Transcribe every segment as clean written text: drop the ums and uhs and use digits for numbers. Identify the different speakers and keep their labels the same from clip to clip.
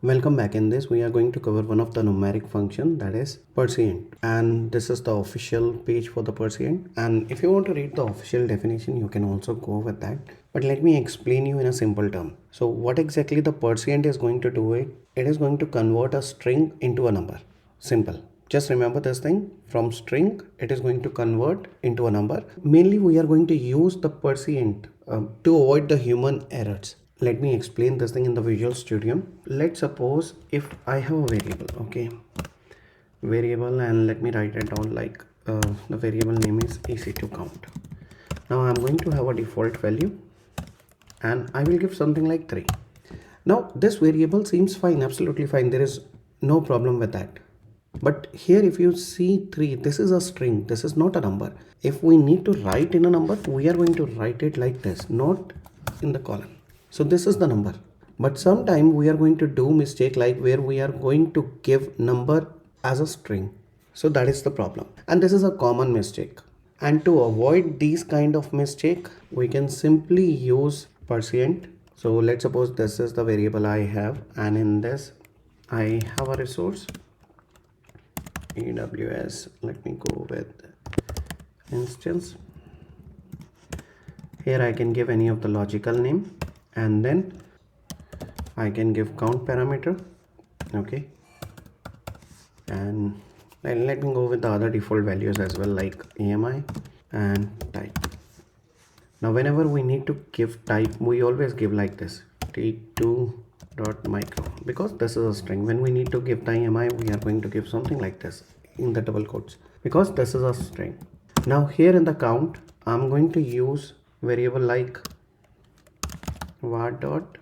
Speaker 1: Welcome back. In this we are going to cover one of the numeric function, that is parseint, and this is the official page for the parseint. And if you want to read the official definition, you can also go with that, but let me explain you in a simple term. So what exactly the parseint is going to do, it is going to convert a string into a number. Simple. Just remember this thing, from string it is going to convert into a number. Mainly we are going to use the parseint to avoid the human errors. Let me explain this thing in the Visual Studio. Let's suppose if I have a variable, okay, variable, and let me write it down like the variable name is EC2 count. Now I'm going to have a default value and I will give something like 3. Now this variable seems fine, absolutely fine, there is no problem with that. But here if you see 3, this is a string, this is not a number. If we need to write in a number, we are going to write it like this, not in the column. So this is the number, but sometime we are going to do mistake like where we are going to give number as a string. So that is the problem, and this is a common mistake. And to avoid these kind of mistake, we can simply use parseint. So let's suppose this is the variable I have, and in this I have a resource AWS. Let me go with instance. Here I can give any of the logical name, and then I can give count parameter, okay, and let me go with the other default values as well, like AMI and type. Now whenever we need to give type, we always give like this, t2.micro, because this is a string. When we need to give the AMI, we are going to give something like this in the double quotes, because this is a string. Now here in the count, I'm going to use variable like var dot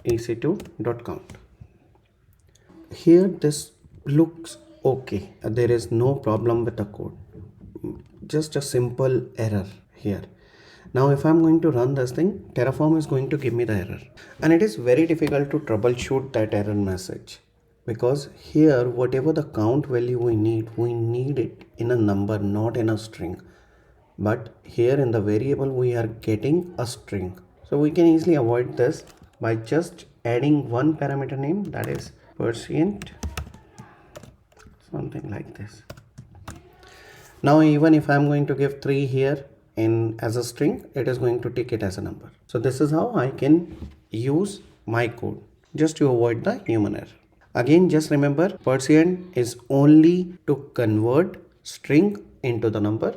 Speaker 1: ec2.count. Here this looks okay, there is no problem with the code, just a simple error here. Now if I'm going to run this thing, Terraform is going to give me the error, and it is very difficult to troubleshoot that error message, because here whatever the count value we need it in a number, not in a string. But here in the variable we are getting a string, so we can easily avoid this by just adding one parameter name, that is parseint, something like this. Now even if I'm going to give 3 here in as a string, it is going to take it as a number. So this is how I can use my code just to avoid the human error. Again, just remember, parseint is only to convert string into the number.